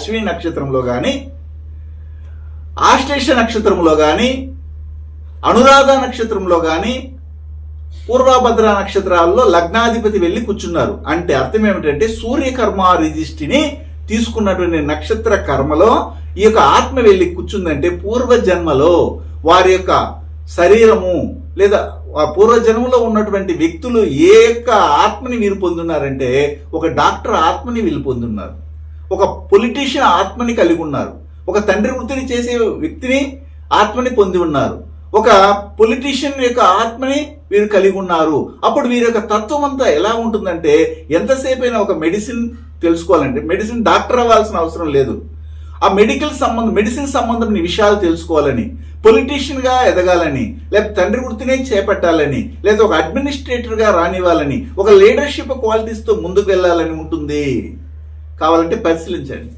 అశ్విని నక్షత్రంలో కానీ, ఆశ్లేష నక్షత్రంలో కానీ, అనురాధ నక్షత్రంలో కానీ, పూర్వభద్ర నక్షత్రాల్లో లగ్నాధిపతి వెళ్ళి కూర్చున్నారు. అంటే అర్థం ఏమిటంటే సూర్యకర్మ రిజిస్ట్రీని తీసుకున్నటువంటి నక్షత్ర కర్మలో ఈ యొక్క ఆత్మ వెళ్ళి కూర్చుందంటే పూర్వజన్మలో వారి యొక్క శరీరము లేదా పూర్వజన్మలో ఉన్నటువంటి వ్యక్తులు ఏ యొక్క ఆత్మని వీరు పొందున్నారంటే, ఒక డాక్టర్ ఆత్మని వీళ్ళు పొందున్నారు, ఒక పొలిటీషియన్ ఆత్మని కలిగి ఉన్నారు, ఒక తండ్రి వృత్తిని చేసే వ్యక్తిని ఆత్మని పొంది ఉన్నారు, ఒక పొలిటీషియన్ యొక్క ఆత్మని వీరు కలిగి ఉన్నారు. అప్పుడు వీరి యొక్క తత్వం అంతా ఎలా ఉంటుందంటే, ఎంతసేపు అయినా ఒక మెడిసిన్ తెలుసుకోవాలంటే మెడిసిన్ డాక్టర్ అవ్వాల్సిన అవసరం లేదు. ఆ మెడిసిన్ సంబంధమైన విషయాలు తెలుసుకోవాలని, పొలిటీషియన్గా ఎదగాలని, లేకపోతే తండ్రి వృత్తినే చేపట్టాలని, లేదా ఒక అడ్మినిస్ట్రేటర్గా రానివ్వాలని, ఒక లీడర్షిప్ క్వాలిటీస్తో ముందుకు వెళ్ళాలని ఉంటుంది. కావాలంటే పరిశీలించండి.